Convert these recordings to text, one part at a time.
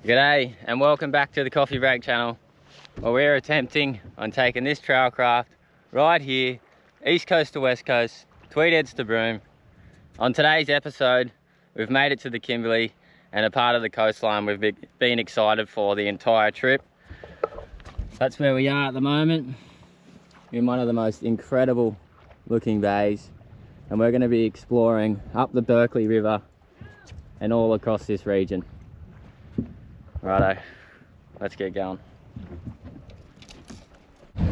G'day and welcome back to the Coffey Break channel, where we're attempting on taking this trail craft right here, east coast to west coast, Tweed Heads to Broome. On today's episode, we've made it to the Kimberley and a part of the coastline we've been excited for the entire trip. That's where we are at the moment, in one of the most incredible looking bays, and we're going to be exploring up the Berkeley River and all across this region. Righto, let's get going. We've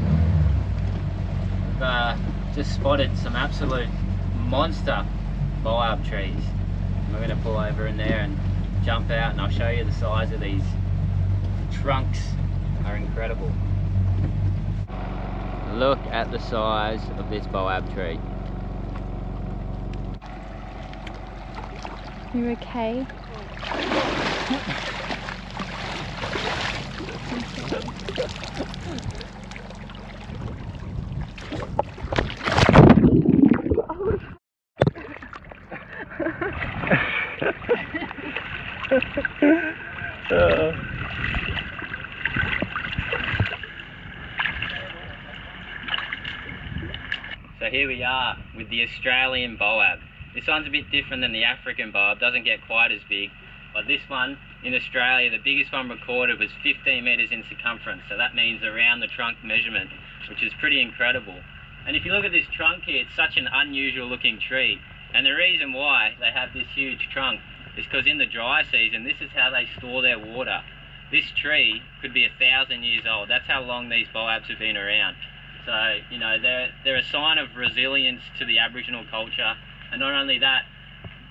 just spotted some absolute monster Boab trees. We're going to pull over in there and jump out, and I'll show you the size of these. Trunks are incredible. Look at the size of this Boab tree. You okay? So here we are with the Australian Boab. This one's a bit different than the African Boab, doesn't get quite as big, but this one in Australia, the biggest one recorded was 15 metres in circumference, so that means around the trunk measurement, which is pretty incredible. And if you look at this trunk here, it's such an unusual looking tree, and the reason why they have this huge trunk is because in the dry season, this is how they store their water. This tree could be 1,000 years old. That's how long these Boabs have been around. So, you know, they're a sign of resilience to the Aboriginal culture. And not only that,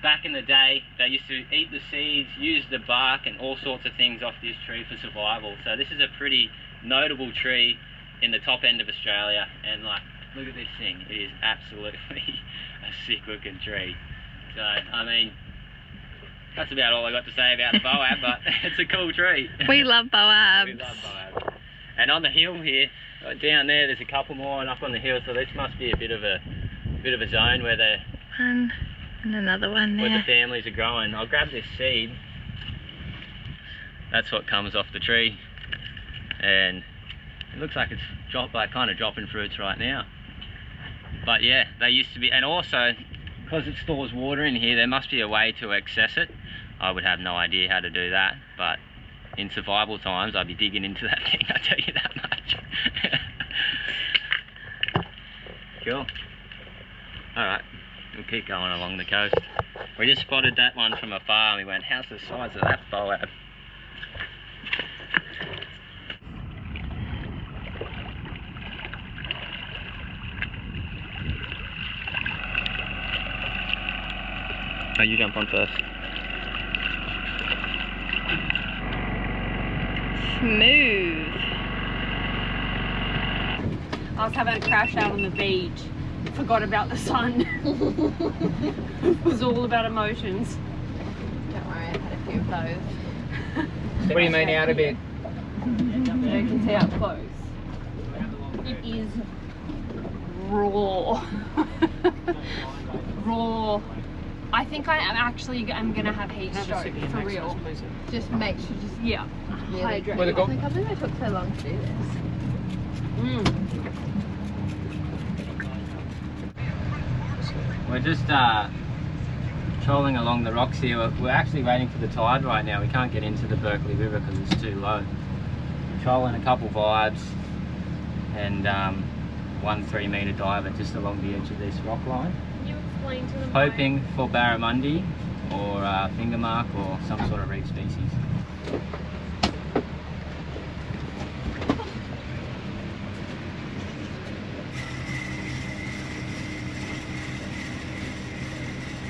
back in the day, they used to eat the seeds, use the bark and all sorts of things off this tree for survival. So this is a pretty notable tree in the top end of Australia. And like, look at this thing. It is absolutely a sick looking tree. So, I mean, that's about all I got to say about the Boab, but it's a cool tree. We love Boabs. We love Boab. And on the hill here, right down there, there's a couple more, and up on the hill, so this must be a bit of a zone where they're And another one there. where the families are growing. I'll grab this seed. That's what comes off the tree, and it looks like it's kind of dropping fruits right now. But yeah, they used to be, and also because it stores water in here, there must be a way to access it. I would have no idea how to do that, but in survival times, I'd be digging into that thing, I'll tell you that much. Cool. Alright, we'll keep going along the coast. We just spotted that one from afar and we went, how's the size of that Boab? Oh, you jump on first. Smooth. I was having a crash out on the beach. Forgot about the sun. It was all about emotions. Don't worry, I've had a few of those. What do you mean out a bit? You can see up close. It is raw. Raw. I think I'm gonna have heat stroke for real. Just make sure, Yeah. really Hydrate. I can't believe it took so long to do this. We're just trolling along the rocks here. We're actually waiting for the tide right now. We can't get into the Berkeley River because it's too low. We're trolling a couple vibes and one 3-metre diver just along the edge of this rock line. Can you explain to them? Hoping for barramundi or finger mark or some sort of reef species.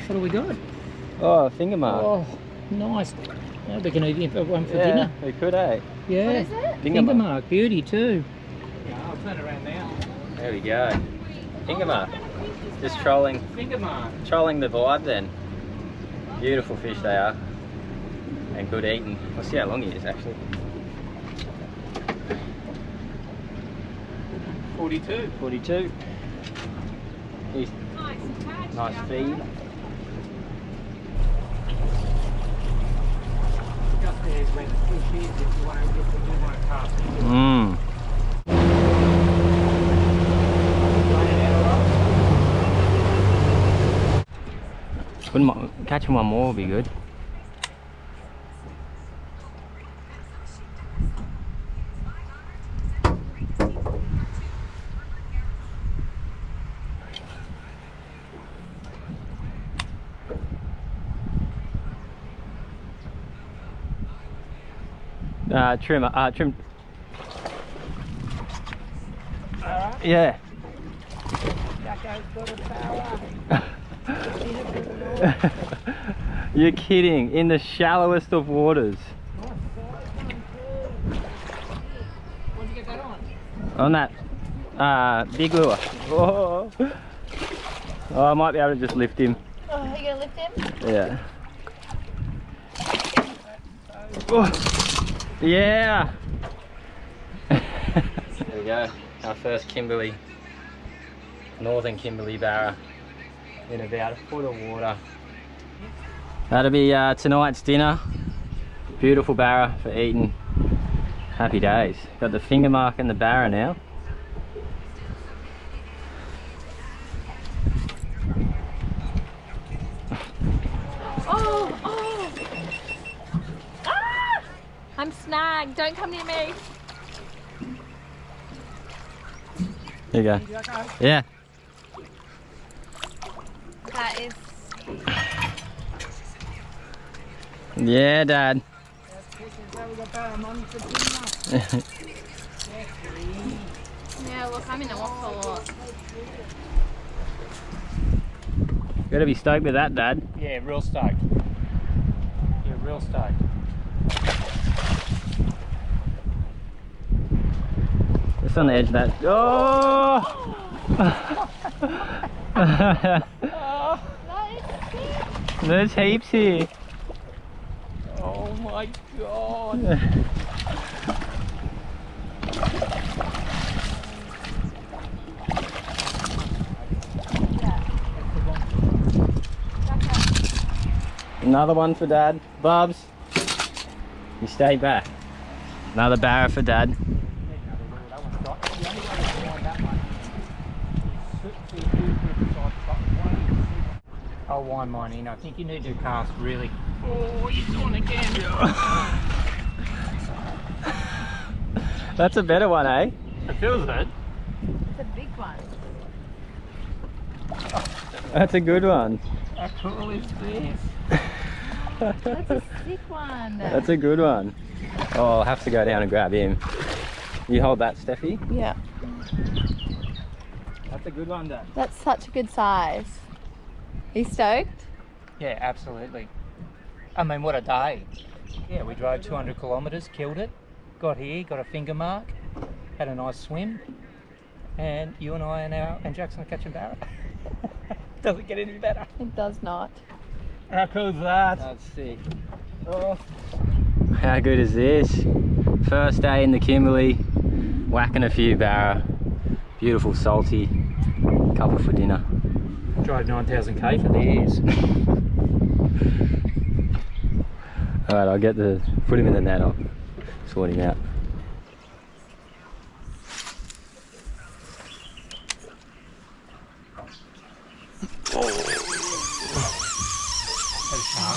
What do we got? Oh, finger mark. Oh, nice. Oh, we can eat one for dinner. We could, eh? Yeah. What is it? Finger mark. Beauty too. Yeah, I'll turn around now. There we go. Finger mark. Just trolling Finger mark. the vibe then. Beautiful fish they are. And good eating. We'll see how long he is actually. 42. 42. He's nice feed. There's where the fish is if you want to cast into it. Mmm. Wouldn't mind catching one more would be good. Trim. Yeah. Jacko's got a power. You're kidding, in the shallowest of waters. Where'd you get that on? On that big lure. Oh. Oh, I might be able to just lift him. Oh, are you gonna lift him? Yeah. Oh. Yeah. There we go. Our first Kimberley, northern Kimberley barra in about a foot of water. That'll be tonight's dinner. Beautiful barra for eating. Happy days. Got the finger mark in the barra now. Oh, oh. Ah! I'm snagged. Don't come near me. There you go. Yeah. That is. Yeah, Dad. Yeah, look, I'm in the water. Gotta be stoked with that, Dad. Yeah, real stoked. Yeah, real stoked. Just on the edge of that. Oh! There's heaps here. Oh my god. Another one for Dad. Bubs, you stay back. Another barra for Dad. I'll wind mine in. I think you need to cast really. Oh, you're doing it again. That's a better one, eh? It feels it. It's a big one. That's a good one. How cool is this? That's a sick one. That's a good one. Oh, I'll have to go down and grab him. You hold that, Steffi. Yeah. That's a good one, Dad. That's such a good size. Are you stoked? Yeah, absolutely. I mean, what a day. Yeah, we drove 200 kilometres, killed it, got here, got a finger mark, had a nice swim, and you and I are now, and Jackson are catching barra. Doesn't get any better. It does not. How cool is that? That's sick. Oh. How good is this? First day in the Kimberley, whacking a few barra. Beautiful salty, couple for dinner. Drove 9,000k for these. Alright, I'll put him in the net, I'll sort him out.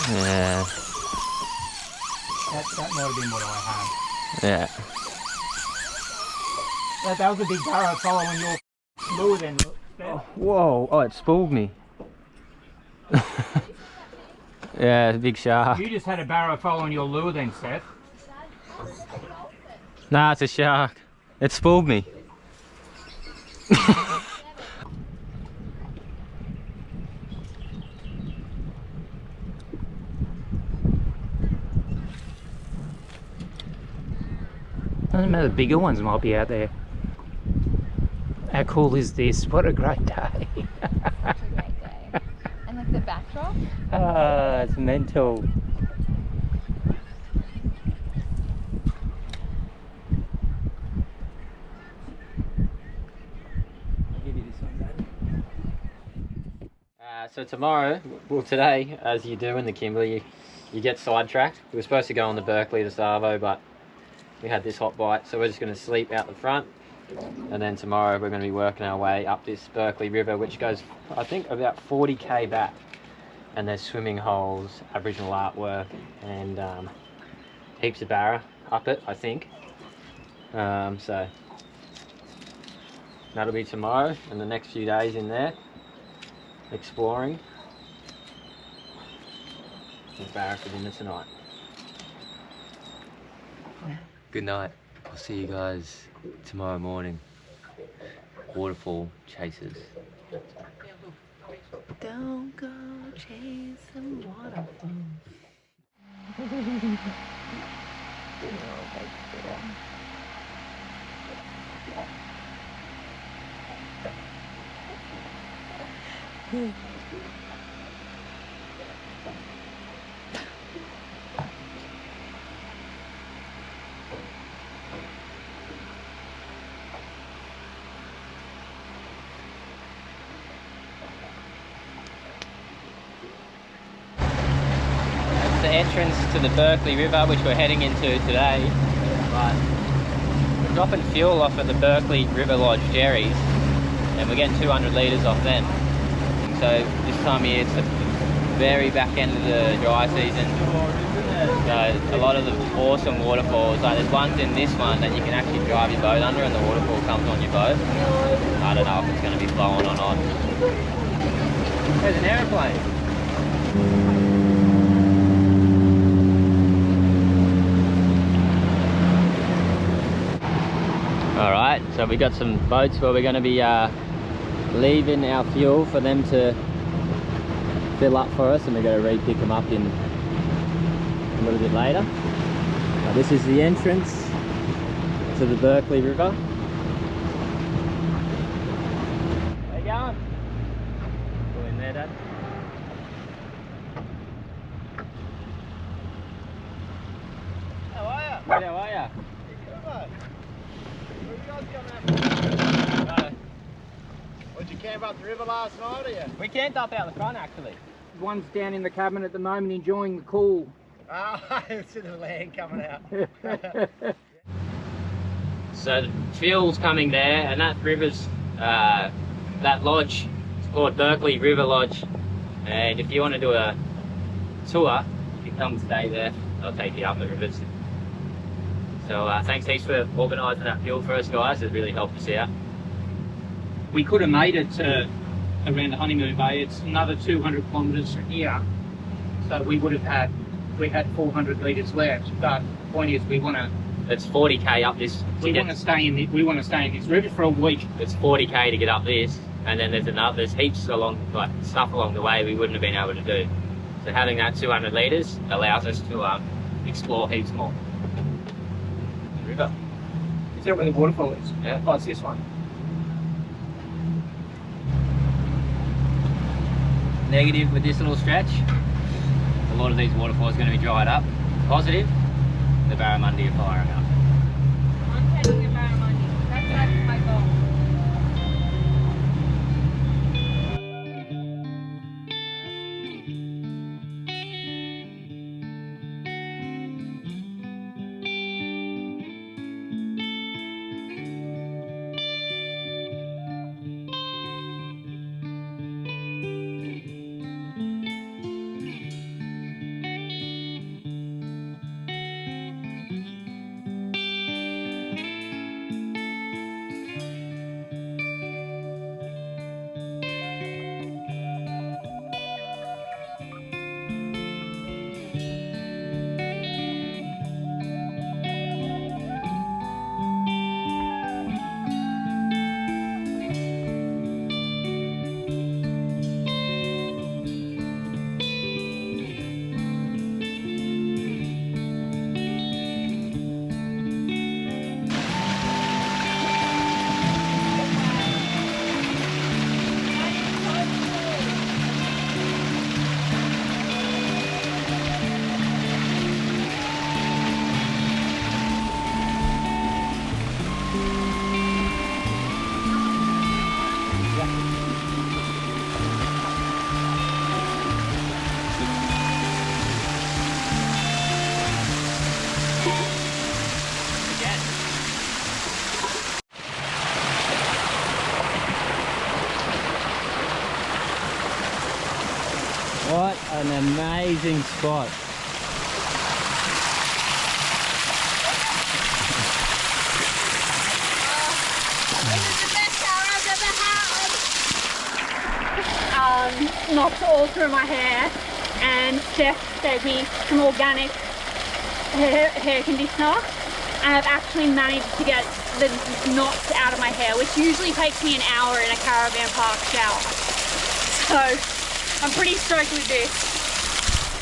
Yeah. That might have been what I had. Yeah. That was a big barra following your lure then. Whoa, oh, it spooled me. Yeah, it's a big shark. You just had a barra following your lure then, Steph. Nah, it's a shark. It spooled me. Doesn't matter, the bigger ones might be out there. How cool is this? What a great day. Such a great day. And like the backdrop. Ah, it's mental. I'll give you this one, Dad. So tomorrow, well today, as you do in the Kimberley, you get sidetracked. We were supposed to go on the Berkeley to Savo, but we had this hot bite, so we're just going to sleep out the front. And then tomorrow we're going to be working our way up this Berkeley River, which goes, I think, about 40k back. And there's swimming holes, Aboriginal artwork, and heaps of barra up it, I think. So that'll be tomorrow, and the next few days in there, exploring. And barra for dinner tonight. Good night. I'll see you guys tomorrow morning. Waterfall chases. Don't go chasing waterfalls. The entrance to the Berkeley River, which we're heading into today. But we're dropping fuel off at the Berkeley River Lodge Jerry's, and we're getting 200 litres off them. So this time of year, it's the very back end of the dry season. So a lot of the awesome waterfalls, like there's ones in this one that you can actually drive your boat under, and the waterfall comes on your boat. I don't know if it's going to be flowing or not. There's an aeroplane. Alright, so we got some boats where we're going to be leaving our fuel for them to fill up for us, and we're going to re-pick them up in a little bit later. This is the entrance to the Berkeley River. Where you going? Go in there, Dad. How are you? How are you? Did you camp up the river last night, or you? We camped up out the front, actually. One's down in the cabin at the moment enjoying the cool. Ah, it's the land coming out. So the fuel's coming there, and that river's, that lodge, it's called Berkeley River Lodge. And if you want to do a tour, you come stay there. I'll take you up the rivers. So thanks heaps for organising that fuel for us, guys. It really helped us out. We could have made it around the Honeymoon Bay. It's another 200 kilometres from here. So we would have had, we had 400 litres left. But the point is, we want to. It's 40k up this. We want to stay in this river for a week. It's 40k to get up this, and then there's heaps along, like stuff along the way we wouldn't have been able to do. So having that 200 litres allows us to explore heaps more. The river. Is that where the waterfall is? Yeah. Oh, it's this one. Negative with this little stretch. A lot of these waterfalls are going to be dried up. Positive, the barramundi are firing up. I'm catching a barramundi. That's my goal. amazing spot. This is the best shower I've ever had. Knocked all through my hair, and Steph gave me some organic hair conditioner, and I've actually managed to get the knots out of my hair, which usually takes me an hour in a caravan park shower. So I'm pretty stoked with this.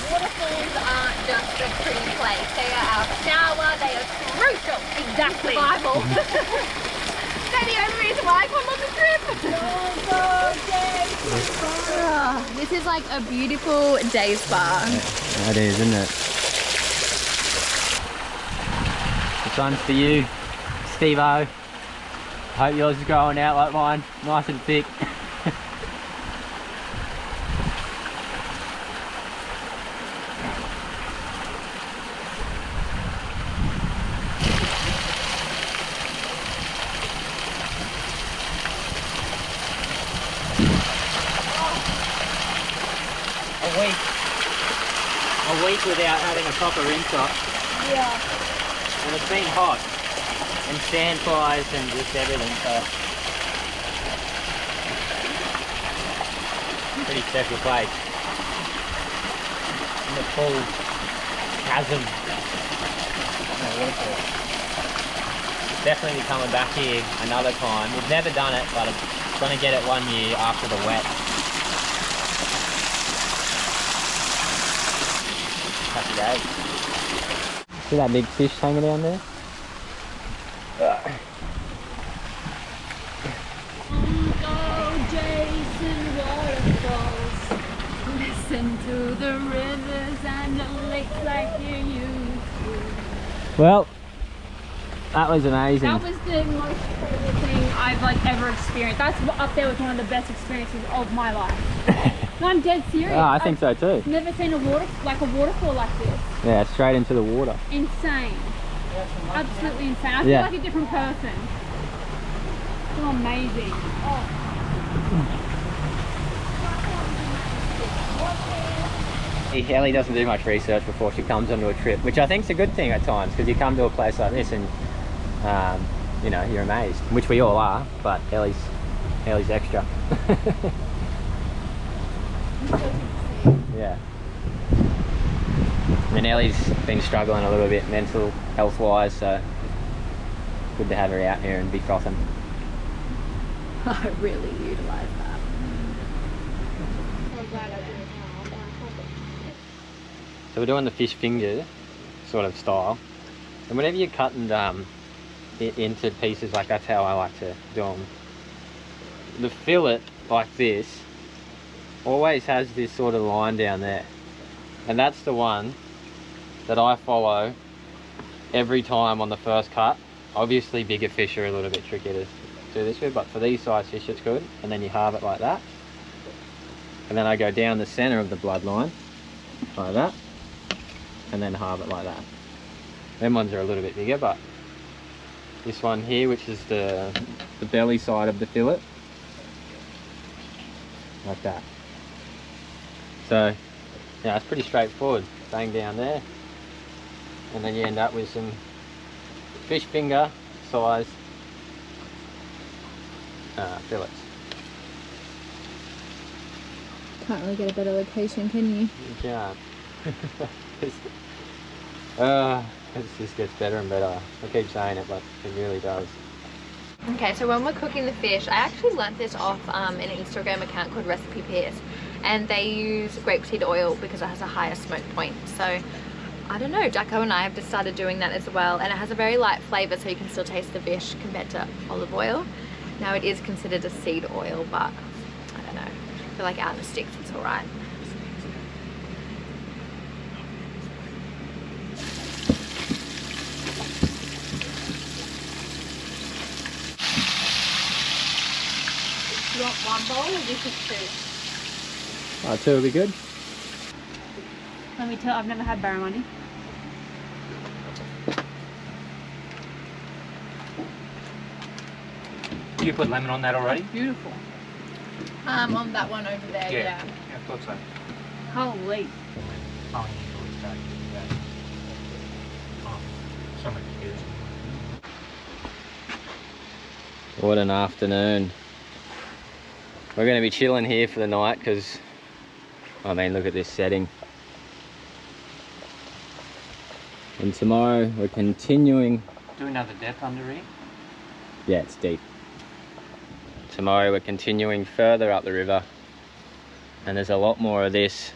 Waterfalls aren't just a pretty place. They are our shower. They are crucial. Exactly. Survival. They're the only reason why I come on the trip. This is like a beautiful day spa. That is, isn't it? This one's for you, Steve-O. Hope yours is growing out like mine, nice and thick. A week without having a proper rinse off. Yeah. And it's been hot. And sand flies and just everything, so. Pretty special place. In the full chasm. Waterfall. Definitely be coming back here another time. We've never done it, but I'm going to get it one year after the wet. Happy days. See that big fish hanging down there? Go, Jase and waterfalls. Listen to the rivers and the lakes like you used to. Well, that was amazing. That was the most incredible thing I've ever experienced. That's up there with one of the best experiences of my life. No, I'm dead serious. Oh, I think so too. I've never seen a waterfall like this. Yeah, straight into the water. Insane. Absolutely insane. I feel like a different person. So amazing. Oh. Ellie doesn't do much research before she comes onto a trip, which I think is a good thing at times, because you come to a place like this and you know, you're amazed, which we all are, but Ellie's extra. Yeah. And Ellie's been struggling a little bit mental health wise, so good to have her out here and be frothing. I really utilise that. So we're doing the fish finger sort of style, and whenever you're cutting it into pieces, like that's how I like to do them. The fillet like this always has this sort of line down there, and that's the one that I follow every time on the first cut. Obviously bigger fish are a little bit trickier to do this with, but for these size fish it's good. And then you halve it like that, and then I go down the center of the bloodline like that, and then halve it like that. Them ones are a little bit bigger, but this one here, which is the belly side of the fillet, like that. So yeah, it's pretty straightforward. Bang down there, and then you end up with some fish finger size fillets. Can't really get a better location, can you? You can't. It just gets better and better. I keep saying it, but it really does. Okay, so when we're cooking the fish, I actually learnt this off an Instagram account called Recipe Pierce, and they use grapeseed oil because it has a higher smoke point. So I don't know, Jacko and I have just started doing that as well, and it has a very light flavour, so you can still taste the fish compared to olive oil. Now it is considered a seed oil, but I don't know, I feel like out in the sticks it's alright. You want one bowl or this is two? Two will be good. Let me tell, I've never had barramundi. You put lemon on that already? Beautiful. On that one over there, yeah. I thought so. Holy. Oh, you always don't do that. Oh, so much good. What an afternoon. We're going to be chilling here for the night because, I mean, look at this setting. And tomorrow we're continuing. Do another depth under here. Yeah, it's deep. Tomorrow we're continuing further up the river. And there's a lot more of this.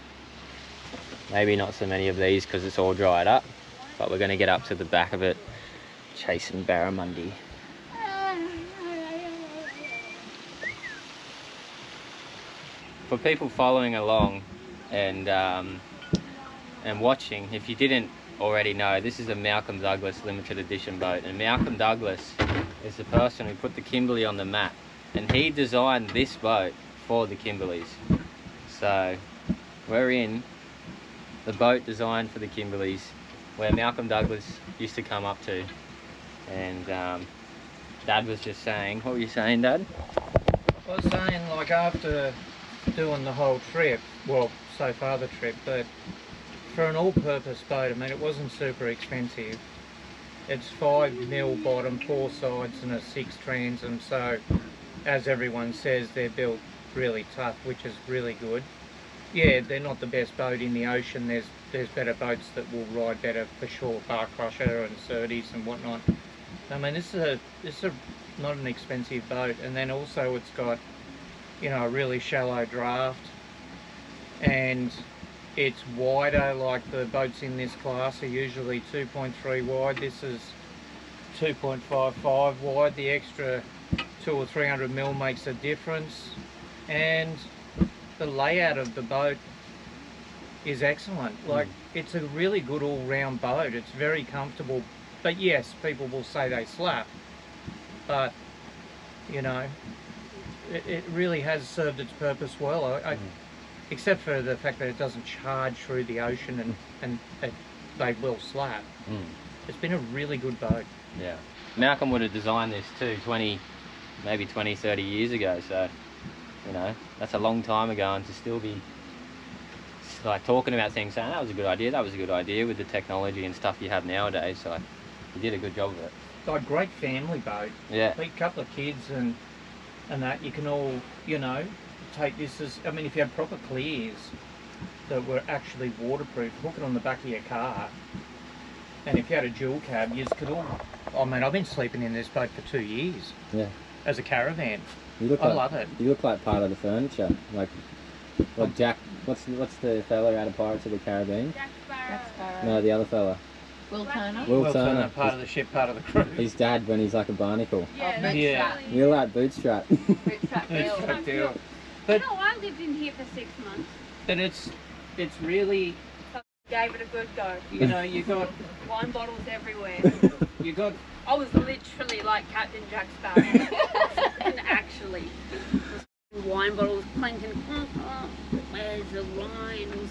Maybe not so many of these because it's all dried up. But we're going to get up to the back of it, chasing barramundi. For people following along and watching, if you didn't already know, this is a Malcolm Douglas limited edition boat, and Malcolm Douglas is the person who put the Kimberley on the map, and he designed this boat for the Kimberleys. So we're in the boat designed for the Kimberleys, where Malcolm Douglas used to come up to, and Dad was just saying, what were you saying, Dad? I was saying, like, after doing the whole trip, well, so far the trip, but for an all-purpose boat, I mean, it wasn't super expensive. It's 5mm bottom, 4 sides and a 6 transom, so as everyone says, they're built really tough, which is really good. Yeah, they're not the best boat in the ocean. There's better boats that will ride better for sure, Bar Crusher and Surtees and whatnot. I mean, this is not an expensive boat, and then also it's got, you know, a really shallow draft, and it's wider. Like the boats in this class are usually 2.3 wide. This is 2.55 wide. The extra 200 or 300mm makes a difference, and the layout of the boat is excellent. Like, it's a really good all-round boat. It's very comfortable, but yes, people will say they slap, but you know, it really has served its purpose well. Except for the fact that it doesn't charge through the ocean, and they will slap. It's been a really good boat. Yeah. Malcolm would have designed this too 20, 30 years ago, so, you know, that's a long time ago, and to still be like talking about things, saying that was a good idea, that was a good idea, with the technology and stuff you have nowadays, so you did a good job of it. Like, great family boat. Yeah. A couple of kids and that, you can all, you know, take this as, I mean, if you had proper clears that were actually waterproof, hook it on the back of your car, and if you had a dual cab, you could all, I mean, I've been sleeping in this boat for 2 years. Yeah. As a caravan. I love it. You look like part of the furniture. Like Jack, what's the fella out of Pirates of the Caribbean? Jack Sparrow. No, the other fella. Will Turner. Will Turner. Part of the ship, part of the crew. His dad when he's like a barnacle. Yeah, Yeah. You're like Bootstrap. Bootstrap Bill. Bootstrap deal. But you know, I lived in here for 6 months. But it's really, Gave it a good go. you know, you got Wine bottles everywhere. I was literally like Captain Jack Sparrow. And actually, wine bottles clinking. Where's the wine?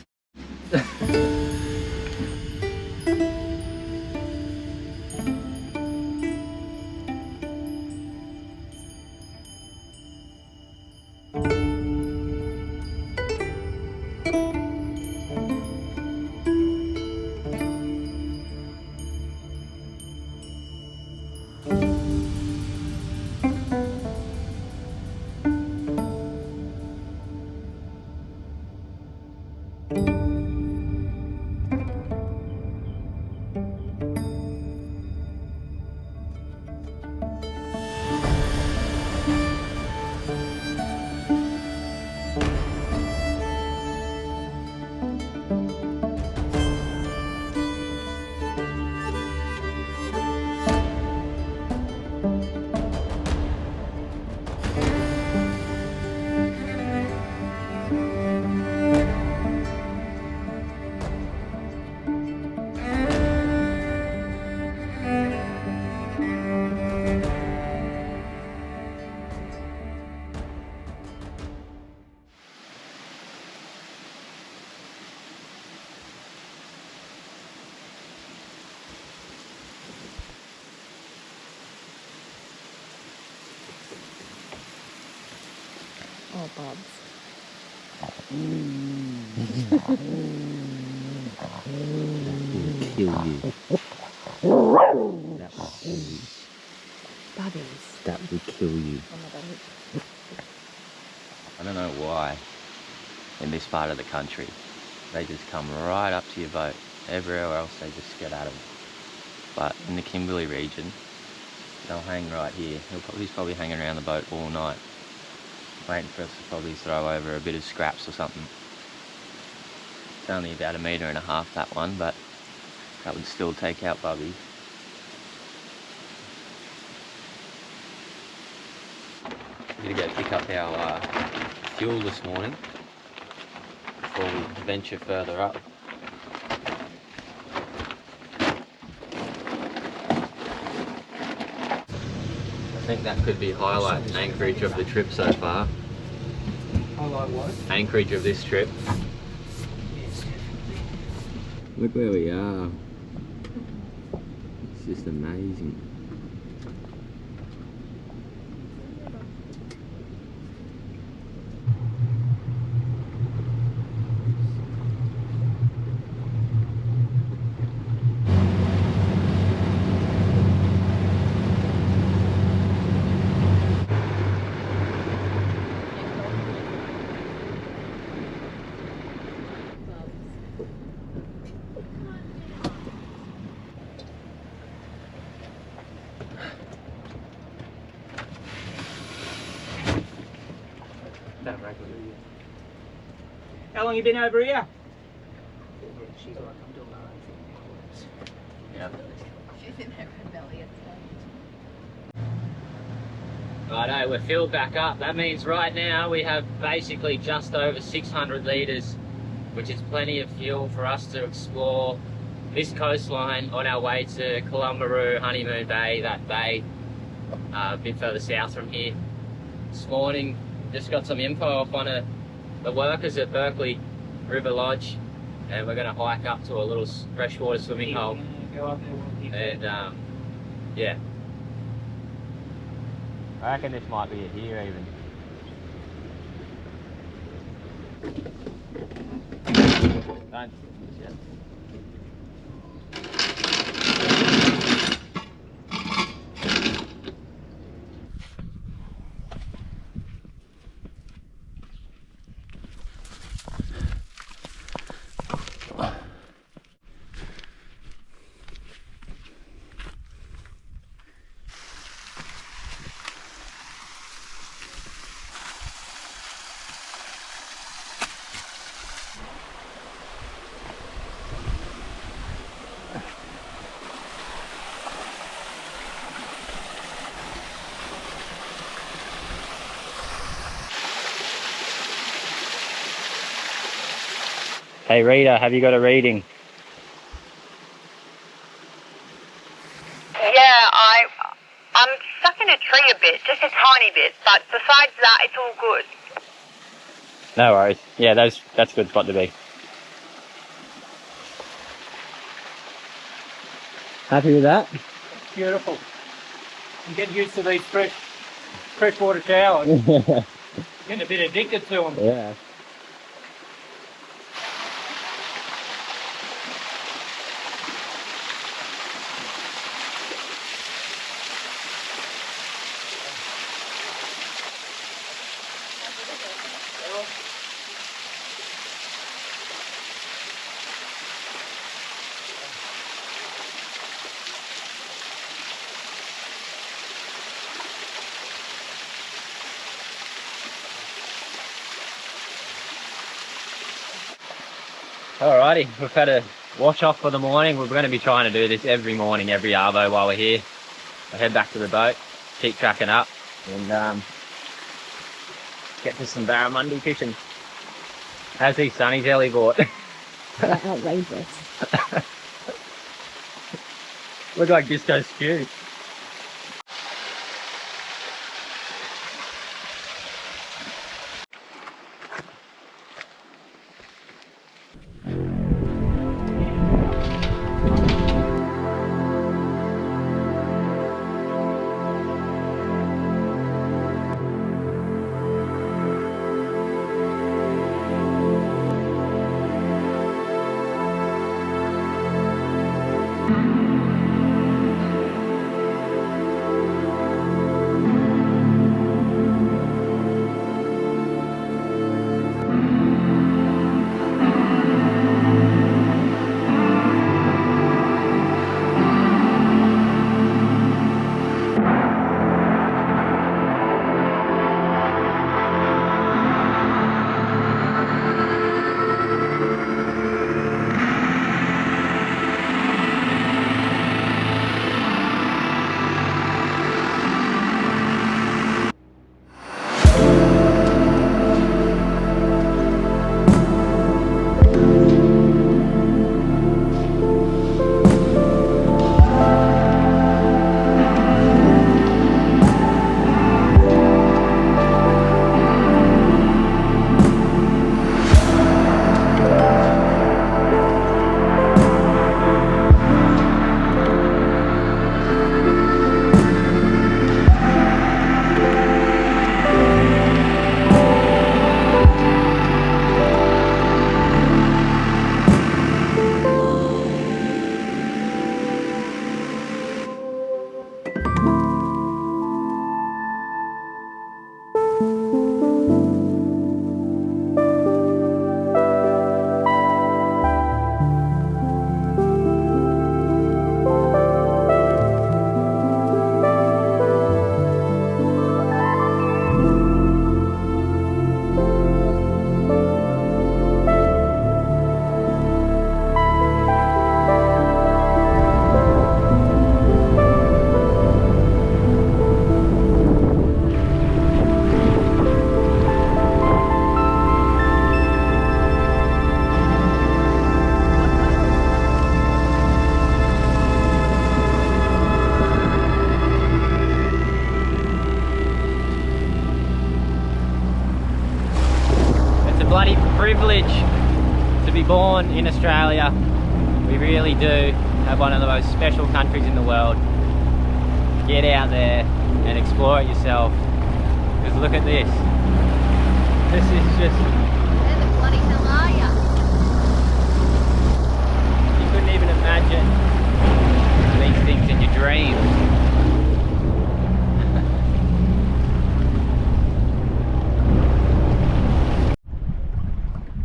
Oh, Bobs. Kill you. That will kill you. Bubbies. That will kill you. Oh my God. I don't know why in this part of the country they just come right up to your boat. Everywhere else they just skedaddle. But in the Kimberley region, they'll hang right here. He's probably hanging around the boat all night, waiting for us to probably throw over a bit of scraps or something. It's only about 1.5 meters that one, but that would still take out bubbies. We're gonna go pick up our fuel this morning before we venture further up. I think that could be highlight and anchorage of the trip so far. Highlight what? Anchorage of this trip. Look where we are. It's just amazing. How long you been over here? She's like, I'm doing my own thing. Yeah. She's in her rebellious Righto, we're filled back up. That means right now we have basically just over 600 litres, which is plenty of fuel for us to explore this coastline on our way to Columbaroo, Honeymoon Bay, that bay, a bit further south from here. This morning, just got some info off one of the workers at Berkeley River Lodge, and we're going to hike up to a little freshwater swimming hole. Go up there, And yeah, I reckon this might be it here even. Don't. Yeah. Hey Rita, have you got a reading? Yeah, I'm stuck in a tree a bit, just a tiny bit, but besides that, it's all good. No worries. Yeah, that's a good spot to be. Happy with that? Beautiful. I'm getting used to these freshwater showers. Getting a bit addicted to them. Yeah. Alrighty, we've had a wash off for the morning. We're going to be trying to do this every morning, every arvo while we're here. We'll head back to the boat, keep tracking up, and get to some barramundi fishing. How's these sunnies Ellie bought? They're outrageous. Look like disco stew. Bloody privilege to be born in Australia. We really do have one of the most special countries in the world. Get out there and explore it yourself. Because look at this. This is just... Where the bloody hell are ya? You couldn't even imagine these things in your dreams.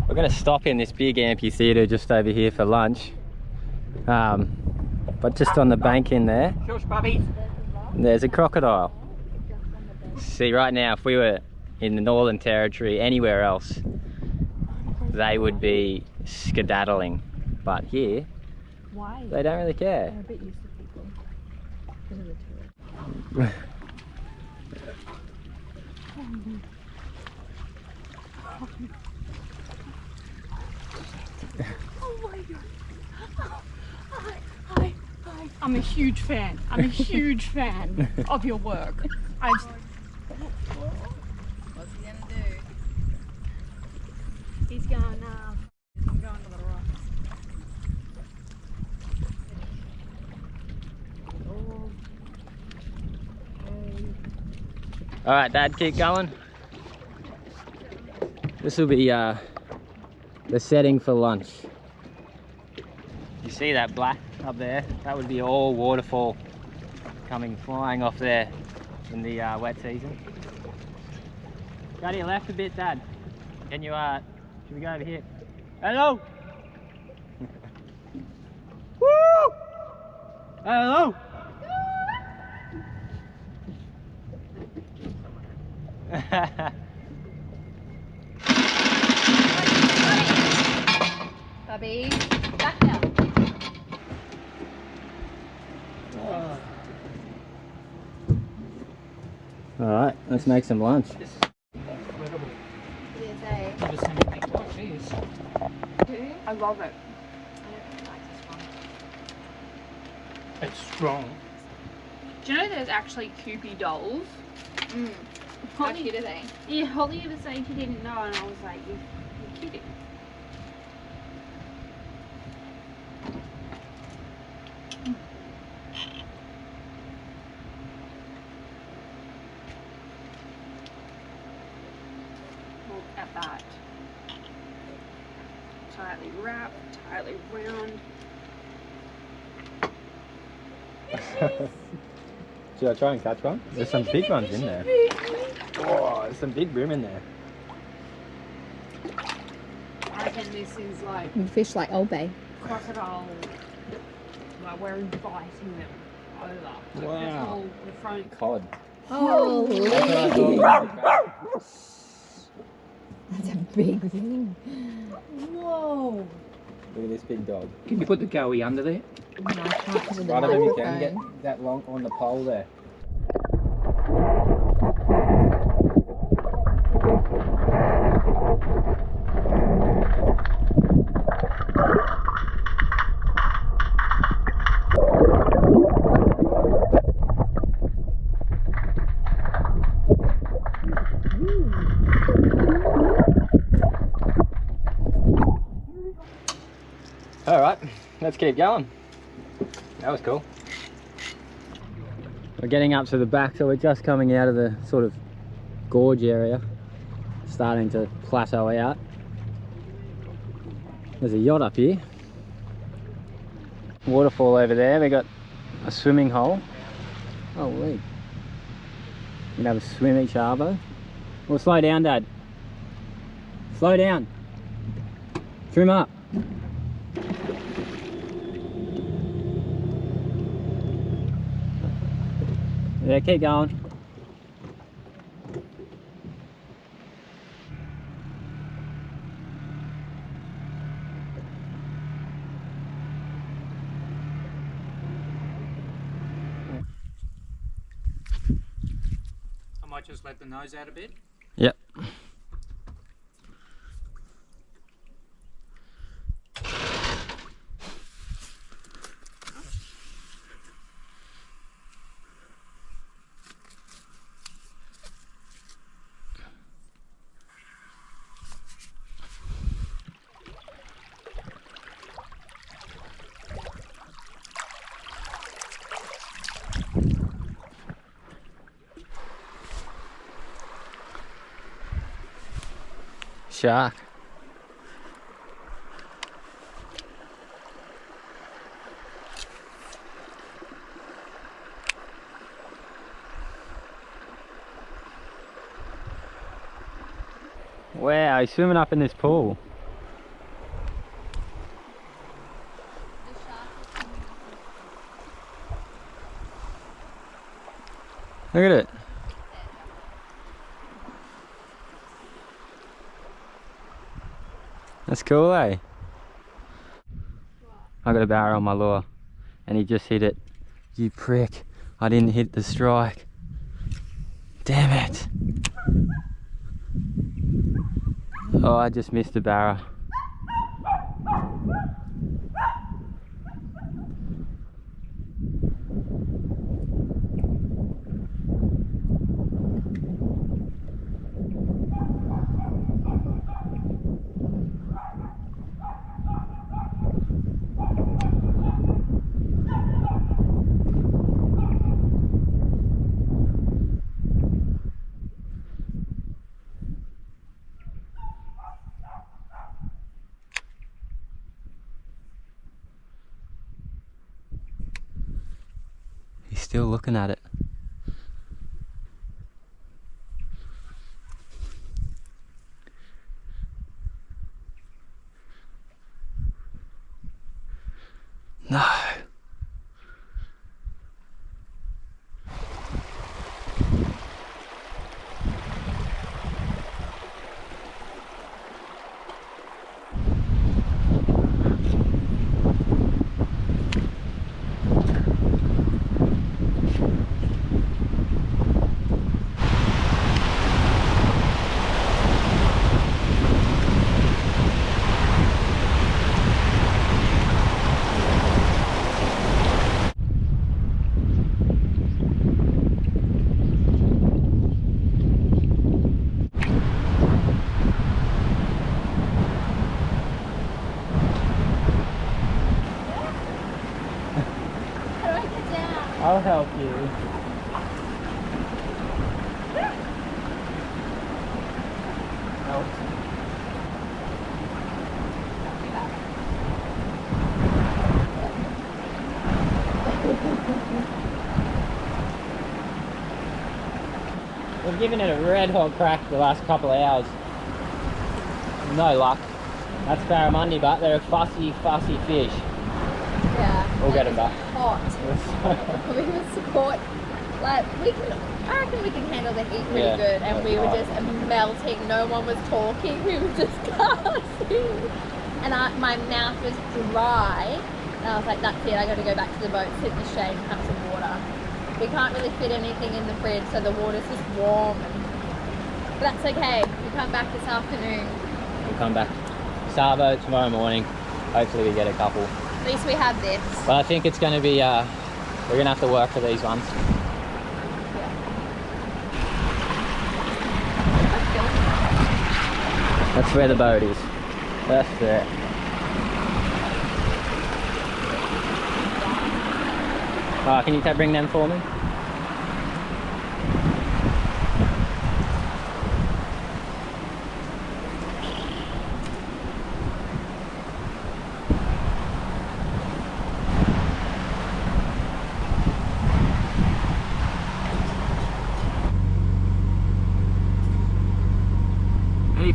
We're going to stop in this big amphitheatre just over here for lunch, but just on the bank in there, there's a crocodile. See, right now if we were in the Northern Territory, anywhere else, they would be skedaddling, but here they don't really care. They're a bit used to people because of the tourists. Oh my god. Hi. I'm a huge fan. I'm a huge fan of your work. What's he gonna do? He's going to the rocks. Alright Dad, keep going. This will be the setting for lunch. You see that black up there? That would be all waterfall coming flying off there in the wet season. Go to your left a bit, Dad. Can you should we go over here? Hello! Woo! Hello! Bubby, back now. Alright, let's make some lunch. It is a... Never seen anything like this. I love it. I don't really like this one. It's strong. Do you know there's actually Coopy dolls? How cute are they? Yeah, Holly was saying she didn't know, and I was like, you're kidding. Look at that. Tightly wrapped, tightly round. Should I try and catch one? There's some big ones in there. Oh, there's some big bream in there. I reckon this is like Fish like Old Bay. crocodile, like we're inviting them over. Like Wow. the front. Cod. Holy! That's what I thought. That's a big thing. Whoa! Look at this big dog. Can you put the goey under there? No, I can't because of the Right over if you can, microphone. get that long on the pole there. Alright, let's keep going. That was cool. We're getting up to the back, so we're just coming out of the sort of gorge area, starting to plateau out. There's a yacht up here. Waterfall over there, we got a swimming hole. Oh, wait. You can have a swim each arvo. Well, slow down, Dad. Slow down. Trim up. Yeah, keep going. I might just let the nose out a bit. Yep. Shark. Wow, he's swimming up in this pool. Look at it. That's cool, eh? I got a barra on my lure and he just hit it. You prick. I didn't hit the strike. Damn it. Oh, I just missed the barra. Still looking at it. No. I'll help you. Help. We've given it a red hot crack the last couple of hours. No luck. That's barramundi, but they're a fussy fish. Yeah. We'll get them back. Hot. We were support. Like I reckon we can handle the heat pretty good, and we were just melting. No one was talking. We were just gasping, and my mouth was dry. And I was like, "That's it. I got to go back to the boat, sit in the shade, and have some water." We can't really fit anything in the fridge, so the water's just warm. But that's okay. We come back this afternoon. We'll come back Savo tomorrow morning. Hopefully we get a couple. At least we have this. But I think it's going to be, we're going to have to work for these ones. That's where the boat is. That's it. Can you bring them for me?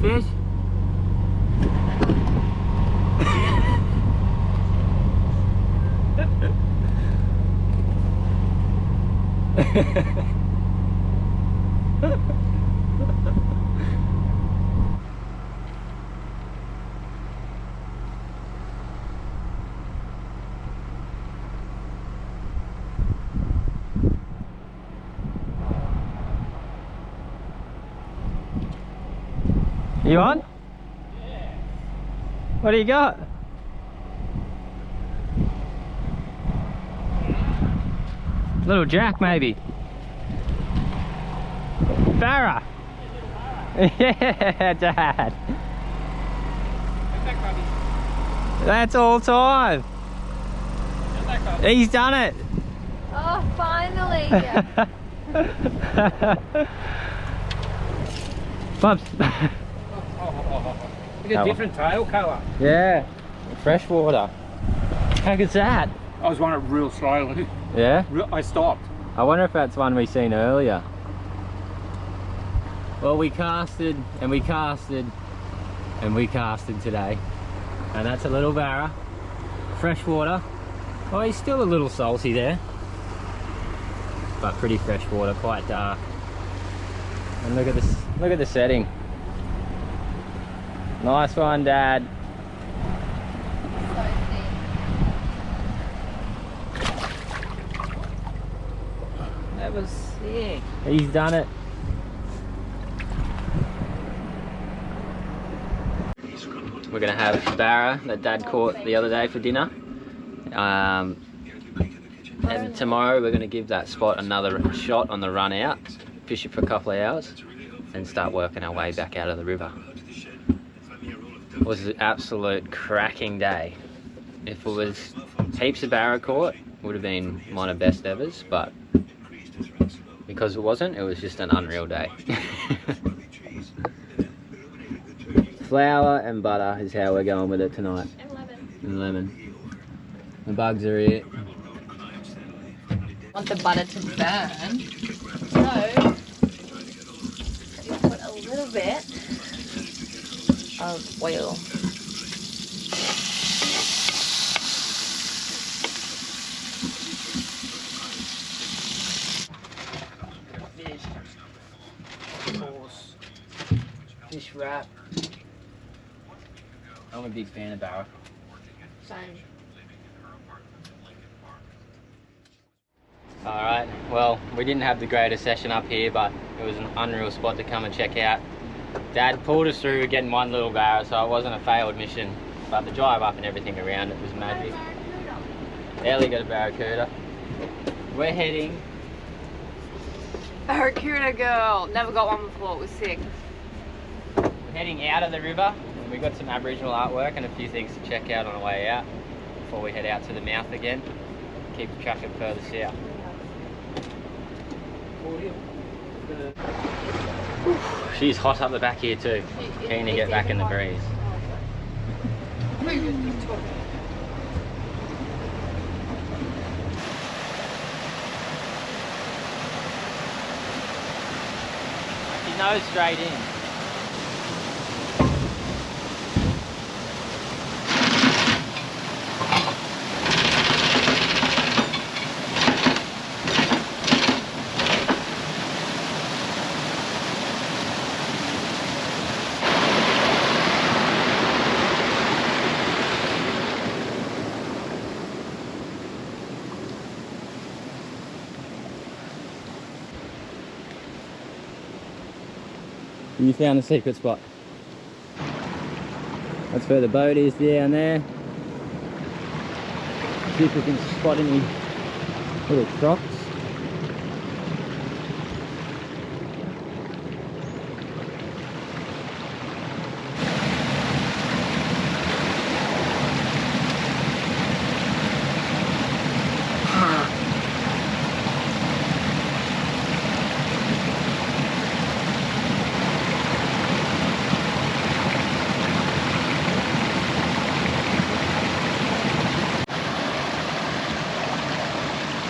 fish? You on? Yeah. What do you got? Little jack, maybe. Barra. Yeah, Dad. That's all time. He's done it. Oh, finally. Bumps. Look at different tail colour. Yeah. Freshwater. How good's that? I was running real slowly. Yeah? I stopped. I wonder if that's one we seen earlier. Well, we casted and we casted and we casted today. And that's a little barra. Freshwater. Oh, he's still a little salty there. But pretty freshwater, quite dark. And look at this, look at the setting. Nice one, Dad. That was sick. He's done it. We're gonna have barra that Dad caught the other day for dinner. And tomorrow we're gonna give that spot another shot on the run out, fish it for a couple of hours, and start working our way back out of the river. It was an absolute cracking day. If it was heaps of barra caught, it would have been one of best evers, but because it wasn't, it was just an unreal day. Flour and butter is how we're going with it tonight. And lemon. And lemon. The bugs are here. Want the butter to burn, so you put a little bit of oil. Fish wrap. I'm a big fan of barra. Same. Alright, well, we didn't have the greatest session up here, but it was an unreal spot to come and check out. Dad pulled us through getting one little barra, so it wasn't a failed mission, but the drive up and everything around it was magic. Ellie got a barracuda. We're heading... Barracuda girl. Never got one before, it was sick. We're heading out of the river. We've got some Aboriginal artwork and a few things to check out on the way out before we head out to the mouth again. Keep tracking further south. She's hot up the back here too. Keen to get back in the breeze. She knows straight in. You found the secret spot. That's where the boat is down there. See if we can spot any little crocs.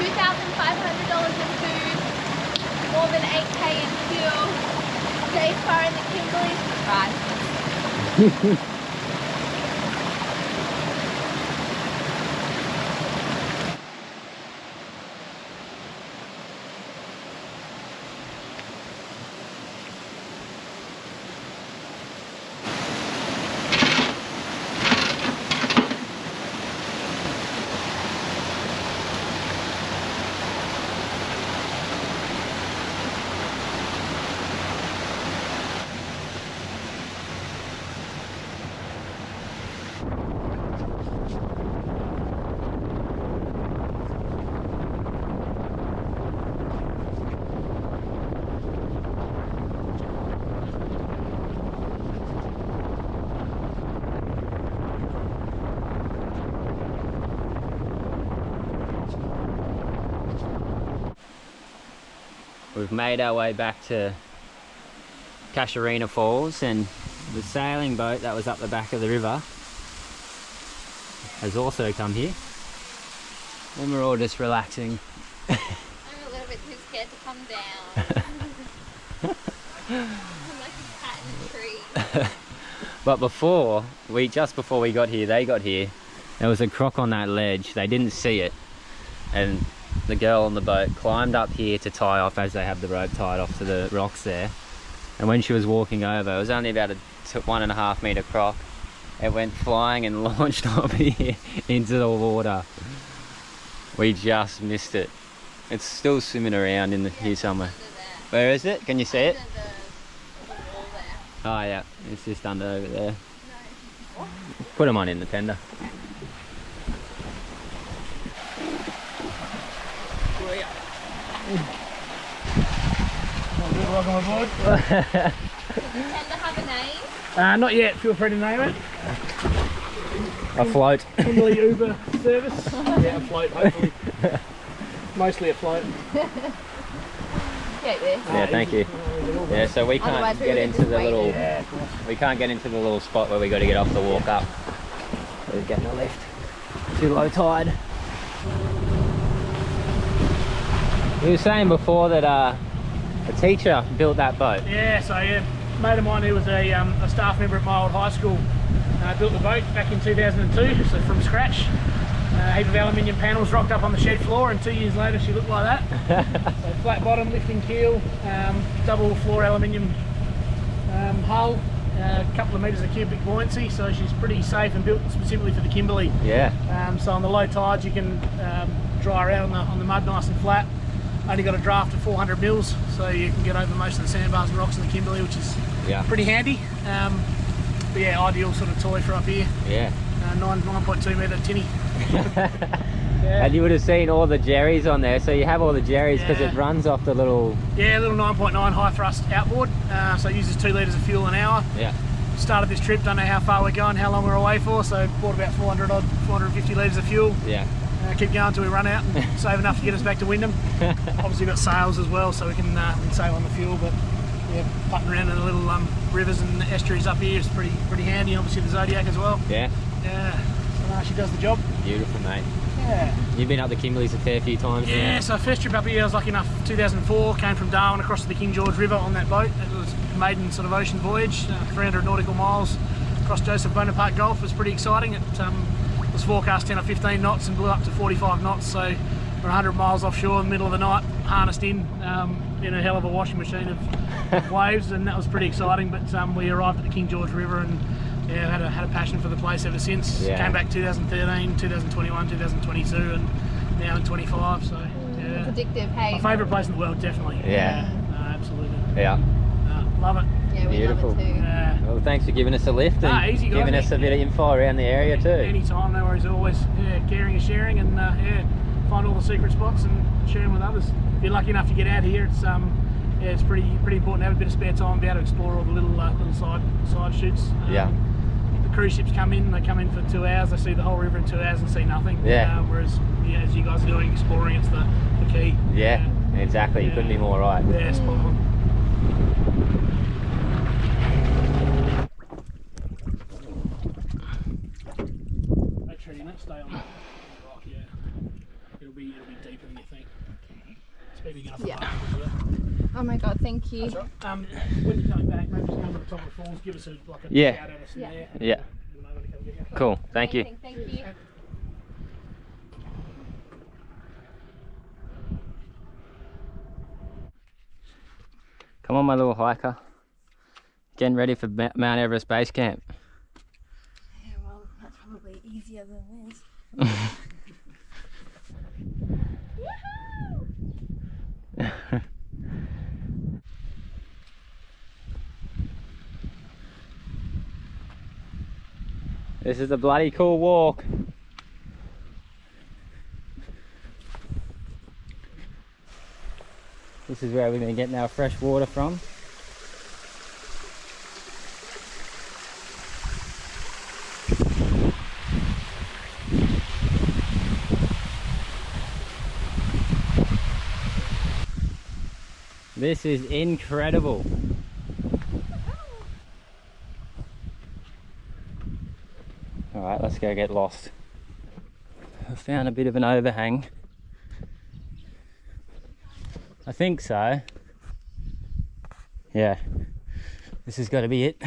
$2,500 in food, more than 8K in fuel. Jase bar in the Kimberley priceless. We've made our way back to Casuarina Falls, and the sailing boat that was up the back of the river has also come here. And we're all just relaxing. I'm a little bit too scared to come down. I'm like a cat in a tree. But just before we got here, they got here, there was a croc on that ledge. They didn't see it, and the girl on the boat climbed up here to tie off, as they have the rope tied off to the rocks there. And when she was walking over, it was only about a 1.5 metre croc. It went flying and launched up here into the water. We just missed it. It's still swimming around in here somewhere. Where is it? Can you see it? The wall there. Oh yeah, it's just under over there. Put them on in the tender. Welcome aboard. Does the tender have a name? Not yet, feel free to name it. Afloat. Kimberley Uber service. Yeah, afloat, hopefully. Mostly afloat. Yeah, thank you. Yeah, so we can't get into the little. We can't get into the little spot where we got to get off the walk up. We're getting a lift. Too low tide. You were saying before that a teacher built that boat. Yeah, so a mate of mine who was a staff member at my old high school built the boat back in 2002, so from scratch. A heap of aluminium panels rocked up on the shed floor, and 2 years later she looked like that. So flat bottom, lifting keel, double floor aluminium hull, a couple of metres of cubic buoyancy, so she's pretty safe and built specifically for the Kimberley. Yeah. So on the low tides you can dry her out on the mud nice and flat. Only got a draft of 400 mils, so you can get over most of the sandbars and rocks in the Kimberley, which is pretty handy. But yeah, ideal sort of toy for up here. Yeah. 9.2 metre tinny. Yeah. And you would have seen all the jerrys on there, so you have all the jerrys because it runs off the little... Yeah, little 9.9 high thrust outboard, so it uses 2 litres of fuel an hour. Yeah. Started this trip, don't know how far we're going, how long we're away for, so bought about 450 litres of fuel. Yeah. Keep going until we run out and save enough to get us back to Wyndham. Obviously we've got sails as well, so we can save on the fuel, but yeah, putting around in the little rivers and estuaries up here is pretty handy. Obviously the Zodiac as well. Yeah. Yeah, so she does the job. Beautiful, mate. Yeah. You've been up the Kimberleys a fair few times. Yeah, so first trip up here I was lucky enough, 2004, came from Darwin across to the King George River on that boat. It was a maiden sort of ocean voyage, 300 nautical miles across Joseph Bonaparte Gulf. It was pretty exciting. It was forecast 10 or 15 knots and blew up to 45 knots, so we're 100 miles offshore in the middle of the night, harnessed in a hell of a washing machine of waves, and that was pretty exciting. But we arrived at the King George River and yeah, had a passion for the place ever since. Yeah. Came back 2013, 2021, 2022 and now in 25, so yeah. Addictive, hey? My favourite place in the world, definitely. Yeah. Absolutely. Yeah. Love it. Yeah, we Beautiful. love it too. Yeah. Well, thanks for giving us a lift and Easy, guys, giving us a bit of info around the area too. Anytime, no worries, always. Yeah, caring and sharing, and yeah, find all the secret spots and share them with others. If you're lucky enough to get out here, it's yeah, it's pretty important to have a bit of spare time, be able to explore all the little side shoots. Yeah. The cruise ships come in, they come in for 2 hours, they see the whole river in 2 hours and see nothing. Yeah. Whereas, yeah, as you guys are doing, exploring, it's the key. Yeah, exactly. You couldn't be more right. Yeah, spot on. Stay on the rock, yeah. It'll be deeper than you think. It's maybe enough. Oh my god, thank you. That's right. When you're coming back, maybe just come to the top of the falls, give us a shout at us in there. Yeah. Cool. Thank you. Thank you. Come on, my little hiker. Getting ready for Mount Everest Base Camp. Yeah, well, that's probably easier than this. This is a bloody cool walk. This is where we're going to get our fresh water from. This is incredible. Alright, let's go get lost. I found a bit of an overhang. I think so. Yeah, this has got to be it.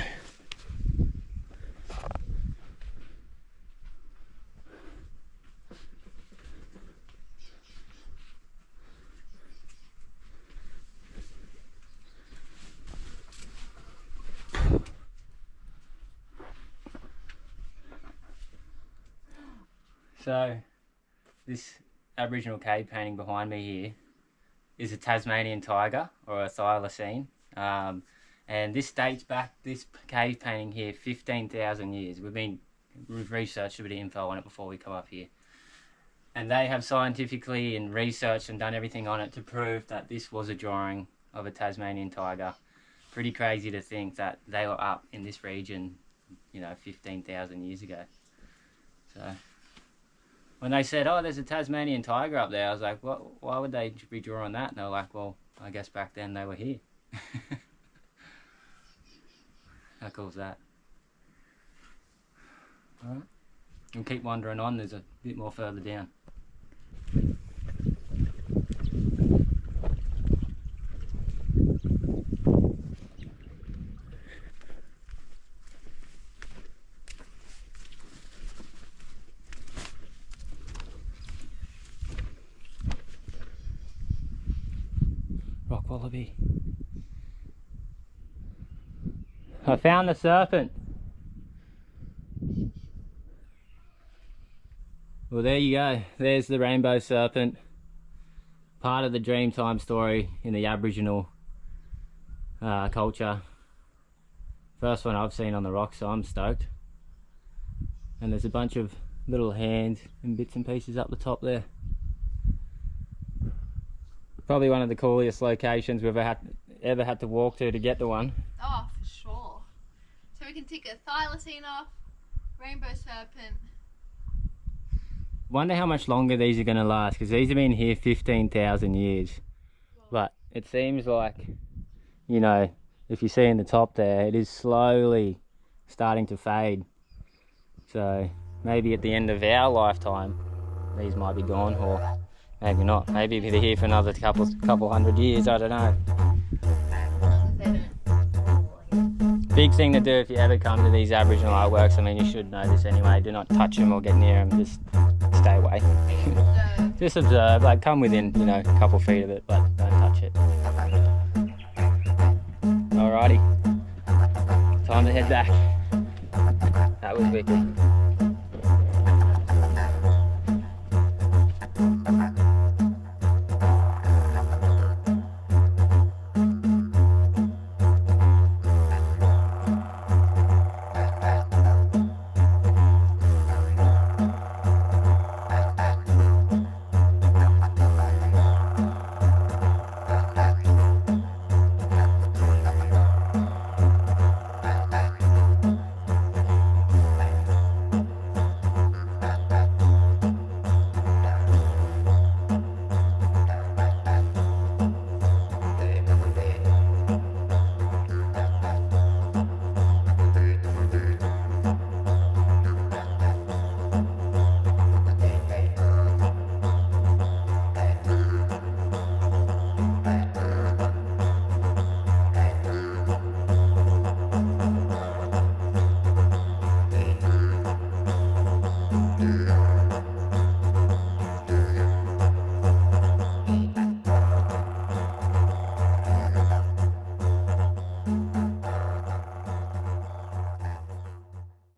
So, this Aboriginal cave painting behind me here is a Tasmanian tiger, or a thylacine. And this dates back, this cave painting here, 15,000 years. We've researched a bit of info on it before we come up here. And they have scientifically and researched and done everything on it to prove that this was a drawing of a Tasmanian tiger. Pretty crazy to think that they were up in this region, 15,000 years ago. So when they said, oh, there's a Tasmanian tiger up there, I was like, well, why would they be drawing that? And they were like, well, I guess back then they were here. How cool is that? Alright, we'll keep wandering on, there's a bit more further down. Rock wallaby. I found the serpent. Well, there you go. There's the rainbow serpent. Part of the Dreamtime story in the Aboriginal culture. First one I've seen on the rock, so I'm stoked. And there's a bunch of little hands and bits and pieces up the top there. Probably one of the coolest locations we've ever had to walk to get the one. Oh, for sure. So we can tick a thylacine off, rainbow serpent. Wonder how much longer these are going to last, because these have been here 15,000 years. But it seems like, if you see in the top there, it is slowly starting to fade. So maybe at the end of our lifetime, these might be gone, or maybe not. Maybe they're here for another couple hundred years, I don't know. Big thing to do if you ever come to these Aboriginal artworks, I mean, you should know this anyway, do not touch them or get near them, just stay away. Just observe, like come within, a couple feet of it, but don't touch it. Alrighty, time to head back. That was wicked.